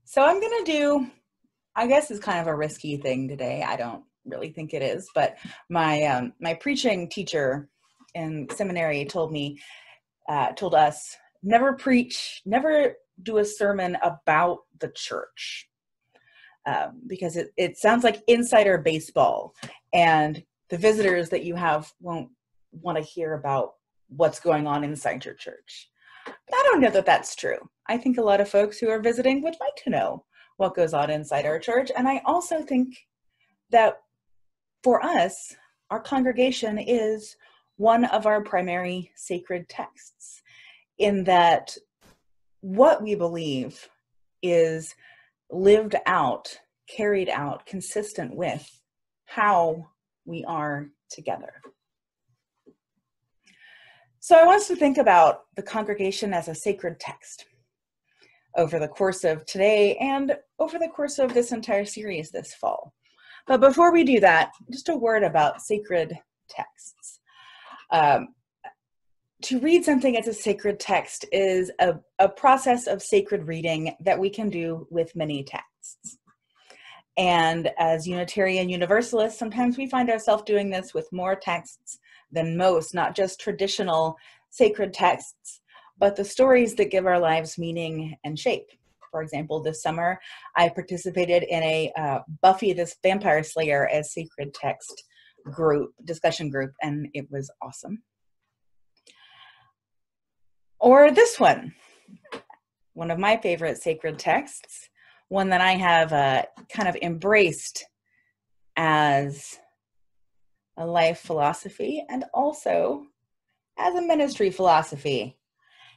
So I'm going to do, I guess it's kind of a risky thing today. I don't really think it is, but my preaching teacher in seminary told us, never preach, never do a sermon about the church, because it sounds like insider baseball, and the visitors that you have won't want to hear about what's going on inside your church. I don't know that that's true. I think a lot of folks who are visiting would like to know what goes on inside our church. And I also think that for us, our congregation is one of our primary sacred texts, in that what we believe is lived out, carried out, consistent with how we are together. So I want us to think about the congregation as a sacred text over the course of today and over the course of this entire series this fall. But before we do that, just a word about sacred texts. To read something as a sacred text is a process of sacred reading that we can do with many texts. And as Unitarian Universalists, sometimes we find ourselves doing this with more texts than most, not just traditional sacred texts, but the stories that give our lives meaning and shape. For example, this summer, I participated in a Buffy the Vampire Slayer as sacred text discussion group, and it was awesome. Or this one of my favorite sacred texts, one that I have kind of embraced as a life philosophy and also as a ministry philosophy.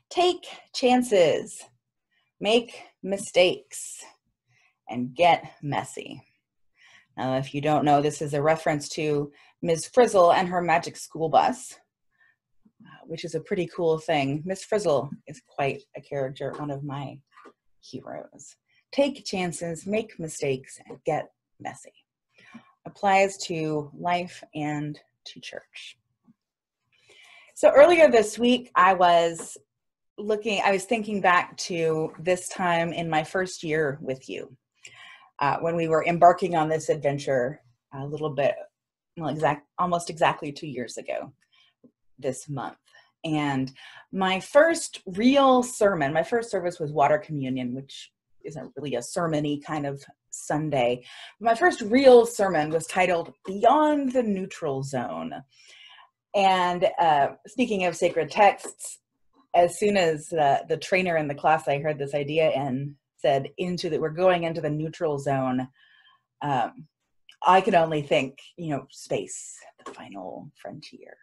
Take chances, make mistakes, and get messy. Now, if you don't know, this is a reference to Ms. Frizzle and her magic school bus, which is a pretty cool thing. Ms. Frizzle is quite a character, one of my heroes. Take chances, make mistakes, and get messy. Applies to life and to church. So earlier this week, I was thinking back to this time in my first year with you, when we were embarking on this adventure a little bit, almost exactly 2 years ago this month. And my first real sermon, my first service was water communion, which isn't really a sermon-y kind of Sunday. My first real sermon was titled Beyond the Neutral Zone. And speaking of sacred texts, as soon as the trainer in the class I heard this idea in said we're going into the neutral zone, I could only think, space, the final frontier.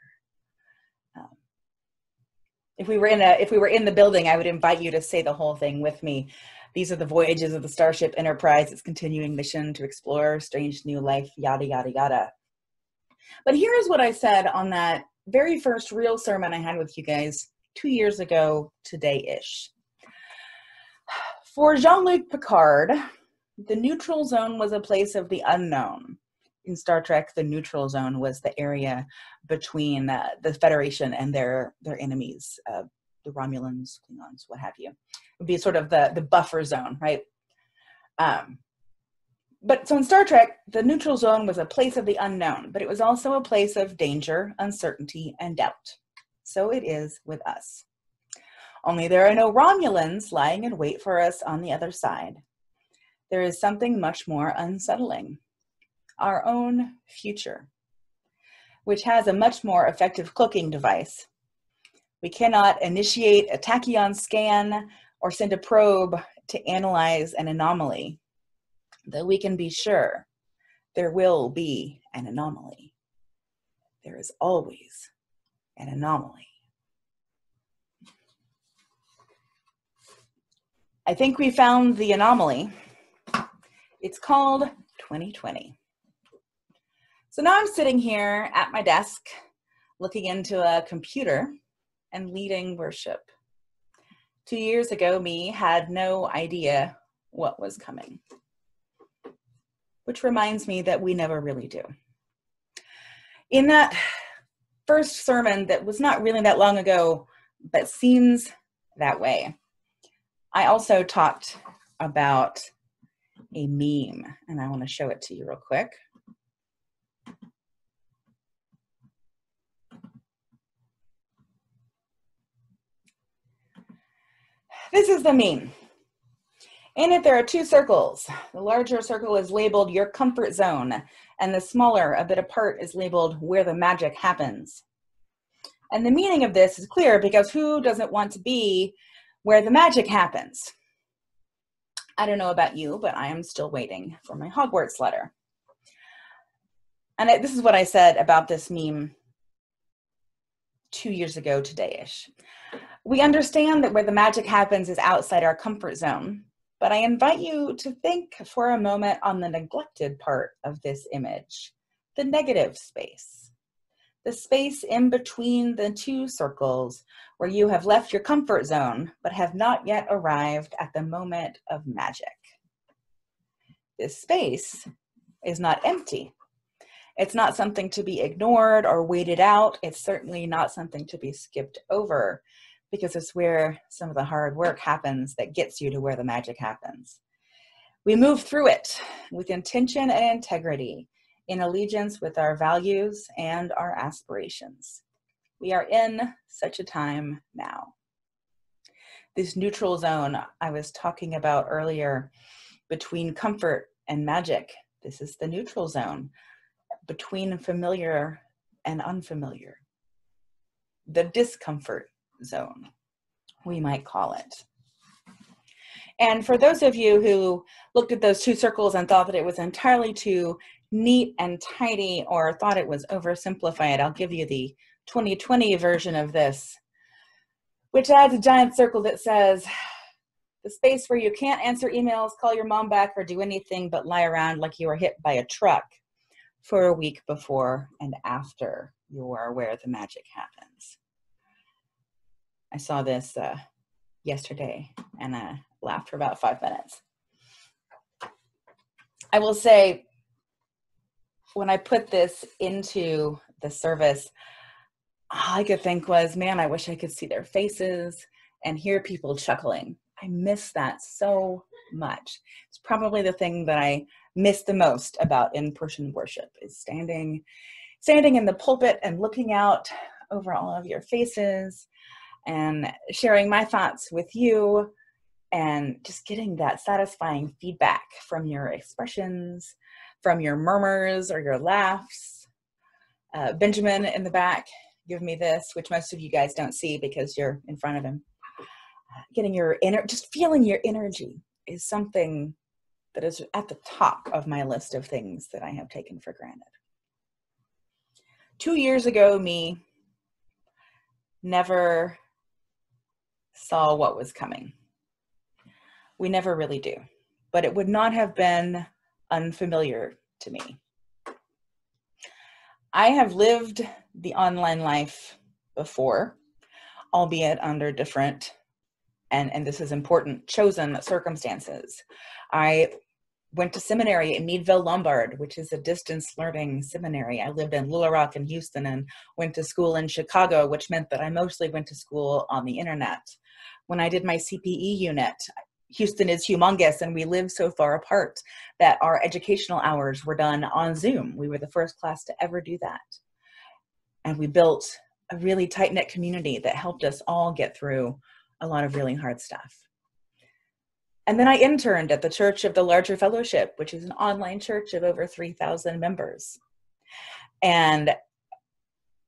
If we were in the building, I would invite you to say the whole thing with me. These are the voyages of the Starship Enterprise, its continuing mission to explore strange new life, yada, yada, yada. But here's what I said on that very first real sermon I had with you guys 2 years ago today-ish. For Jean-Luc Picard, the neutral zone was a place of the unknown. In Star Trek, the neutral zone was the area between the Federation and their enemies, the Romulans, Klingons, what have you. It would be sort of the buffer zone, right? But so in Star Trek, the neutral zone was a place of the unknown, but it was also a place of danger, uncertainty, and doubt. So it is with us. Only there are no Romulans lying in wait for us on the other side. There is something much more unsettling. Our own future, which has a much more effective cloaking device. We cannot initiate a tachyon scan or send a probe to analyze an anomaly, though we can be sure there will be an anomaly. There is always an anomaly. I think we found the anomaly. It's called 2020. So now I'm sitting here at my desk, looking into a computer and leading worship. 2 years ago, me had no idea what was coming, which reminds me that we never really do. In that first sermon that was not really that long ago, but seems that way, I also talked about a meme, and I want to show it to you real quick. This is the meme. In it, there are two circles. The larger circle is labeled your comfort zone, and the smaller, a bit apart, is labeled where the magic happens. And the meaning of this is clear because who doesn't want to be where the magic happens? I don't know about you, but I am still waiting for my Hogwarts letter. And this is what I said about this meme 2 years ago today-ish. We understand that where the magic happens is outside our comfort zone, but I invite you to think for a moment on the neglected part of this image, the negative space. The space in between the two circles where you have left your comfort zone, but have not yet arrived at the moment of magic. This space is not empty. It's not something to be ignored or waited out. It's certainly not something to be skipped over because it's where some of the hard work happens that gets you to where the magic happens. We move through it with intention and integrity, in allegiance with our values and our aspirations. We are in such a time now. This neutral zone I was talking about earlier between comfort and magic, this is the neutral zone between familiar and unfamiliar. The discomfort zone, we might call it. And for those of you who looked at those two circles and thought that it was entirely too neat and tidy or thought it was oversimplified, I'll give you the 2020 version of this, which adds a giant circle that says, the space where you can't answer emails, call your mom back, or do anything but lie around like you were hit by a truck for a week before and after you are where the magic happens. I saw this yesterday and I laughed for about 5 minutes. I will say, when I put this into the service, all I could think was, man, I wish I could see their faces and hear people chuckling. I miss that so much. It's probably the thing that I miss the most about in-person worship is standing in the pulpit and looking out over all of your faces and sharing my thoughts with you and just getting that satisfying feedback from your expressions, from your murmurs or your laughs. Benjamin in the back, give me this, which most of you guys don't see because you're in front of him. Getting your just feeling your energy is something that is at the top of my list of things that I have taken for granted. 2 years ago, me never saw what was coming. We never really do, but it would not have been unfamiliar to me. I have lived the online life before, albeit under different, and this is important, chosen circumstances. I went to seminary in Meadville, Lombard, which is a distance learning seminary. I lived in Little Rock and Houston and went to school in Chicago, which meant that I mostly went to school on the internet. When I did my CPE unit, Houston is humongous and we live so far apart that our educational hours were done on Zoom. We were the first class to ever do that. And we built a really tight-knit community that helped us all get through a lot of really hard stuff. And then I interned at the Church of the Larger Fellowship, which is an online church of over 3,000 members. And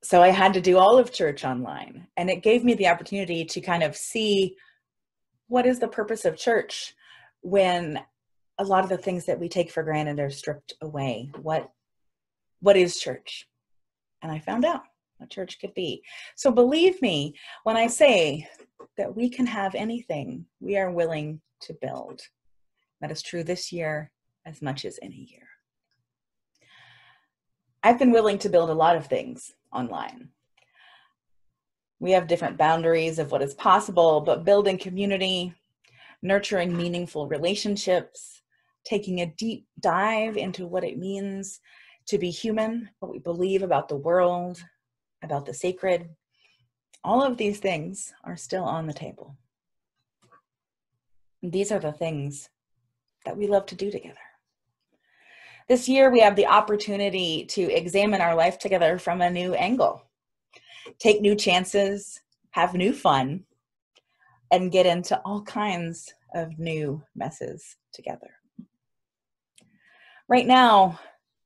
so I had to do all of church online. And it gave me the opportunity to kind of see what is the purpose of church when a lot of the things that we take for granted are stripped away. What is church? And I found out what church could be. So believe me when I say that we can have anything we are willing to build. That is true this year as much as any year. I've been willing to build a lot of things online. We have different boundaries of what is possible, but building community, nurturing meaningful relationships, taking a deep dive into what it means to be human, what we believe about the world, about the sacred, all of these things are still on the table. These are the things that we love to do together. This year, we have the opportunity to examine our life together from a new angle, take new chances, have new fun, and get into all kinds of new messes together. Right now,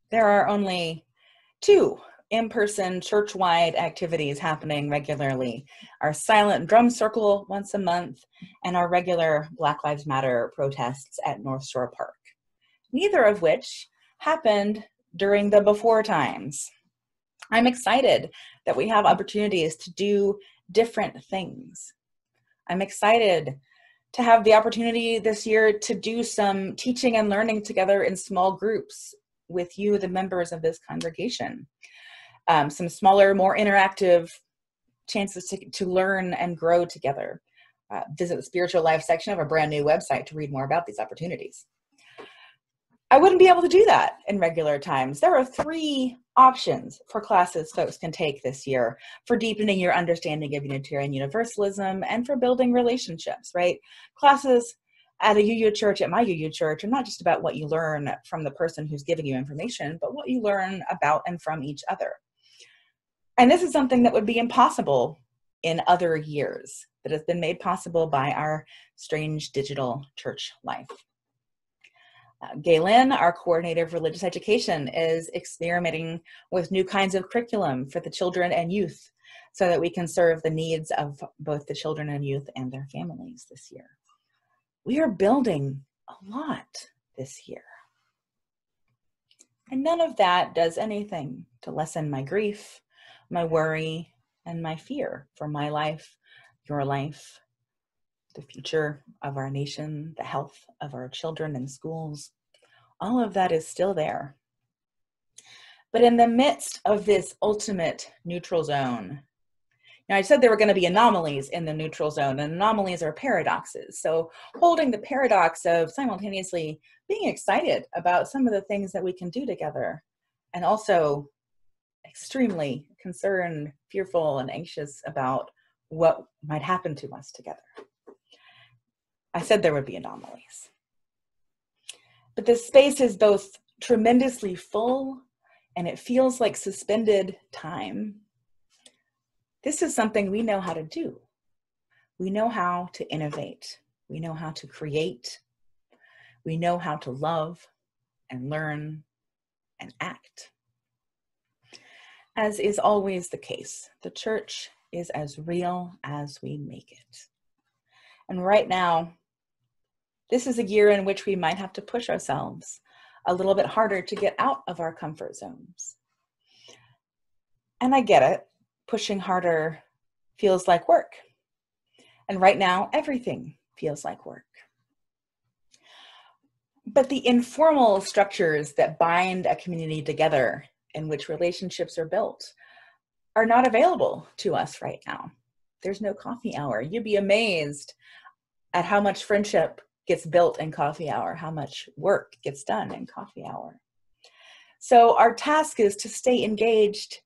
there are only 2 in-person church-wide activities happening regularly: our silent drum circle once a month and our regular Black Lives Matter protests at North Shore Park, neither of which happened during the before times. I'm excited that we have opportunities to do different things. I'm excited to have the opportunity this year to do some teaching and learning together in small groups with you, the members of this congregation. Some smaller, more interactive chances to learn and grow together. Visit the Spiritual Life section of a brand new website to read more about these opportunities. I wouldn't be able to do that in regular times. There are 3 options for classes folks can take this year for deepening your understanding of Unitarian Universalism and for building relationships, right? Classes at a UU church, at my UU church, are not just about what you learn from the person who's giving you information, but what you learn about and from each other. And this is something that would be impossible in other years, that has been made possible by our strange digital church life. Galen, our coordinator of religious education, is experimenting with new kinds of curriculum for the children and youth so that we can serve the needs of both the children and youth and their families this year. We are building a lot this year. And none of that does anything to lessen my grief, my worry, and my fear for my life, your life, the future of our nation, the health of our children and schools. All of that is still there. But in the midst of this ultimate neutral zone, now I said there were going to be anomalies in the neutral zone, and anomalies are paradoxes. So holding the paradox of simultaneously being excited about some of the things that we can do together, and also extremely concerned, fearful, and anxious about what might happen to us together. I said there would be anomalies. But this space is both tremendously full and it feels like suspended time. This is something we know how to do. We know how to innovate. We know how to create. We know how to love and learn and act. As is always the case, the church is as real as we make it. And right now, this is a year in which we might have to push ourselves a little bit harder to get out of our comfort zones. And I get it. Pushing harder feels like work. And right now, everything feels like work. But the informal structures that bind a community together, in which relationships are built, are not available to us right now. There's no coffee hour. You'd be amazed at how much friendship gets built in coffee hour, how much work gets done in coffee hour. So our task is to stay engaged,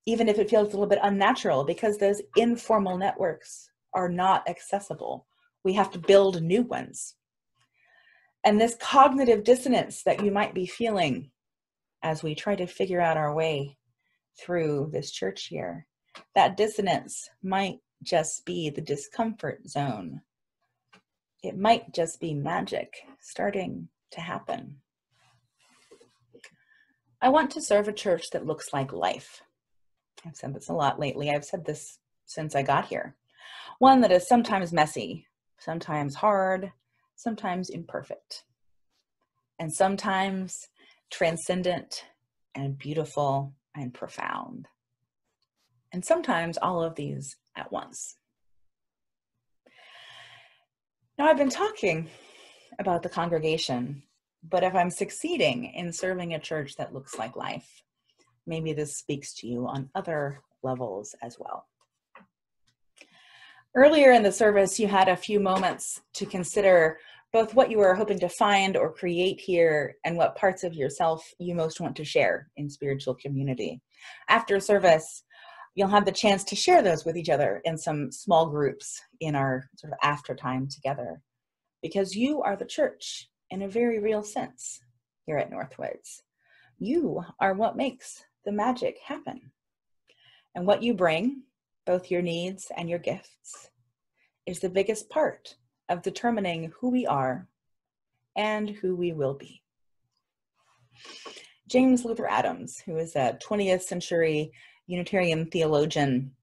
even if it feels a little bit unnatural, because those informal networks are not accessible. We have to build new ones. And this cognitive dissonance that you might be feeling as we try to figure out our way through this church year, that dissonance might just be the discomfort zone. It might just be magic starting to happen. I want to serve a church that looks like life. I've said this a lot lately. I've said this since I got here. One that is sometimes messy, sometimes hard, sometimes imperfect, and sometimes transcendent and beautiful and profound. And sometimes all of these at once. Now, I've been talking about the congregation, but if I'm succeeding in serving a church that looks like life, maybe this speaks to you on other levels as well. Earlier in the service, you had a few moments to consider both what you were hoping to find or create here and what parts of yourself you most want to share in spiritual community. After service, you'll have the chance to share those with each other in some small groups in our sort of after time together, because you are the church in a very real sense here at Northwoods. You are what makes the magic happen. And what you bring, both your needs and your gifts, is the biggest part of determining who we are and who we will be. James Luther Adams, who is a 20th century Unitarian theologian,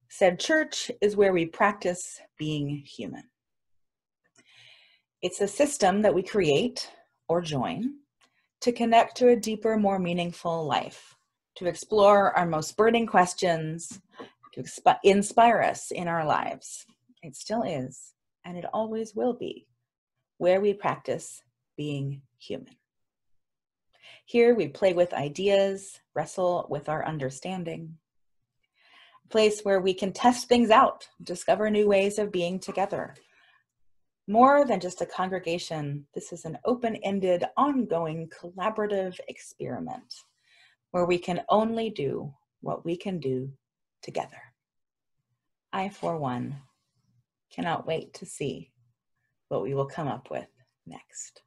said, "Church is where we practice being human." It's a system that we create or join to connect to a deeper, more meaningful life, to explore our most burning questions, to inspire us in our lives. It still is, and it always will be, where we practice being human. Here we play with ideas, wrestle with our understanding, a place where we can test things out, discover new ways of being together. More than just a congregation, this is an open-ended, ongoing, collaborative experiment where we can only do what we can do together. I, for one, cannot wait to see what we will come up with next.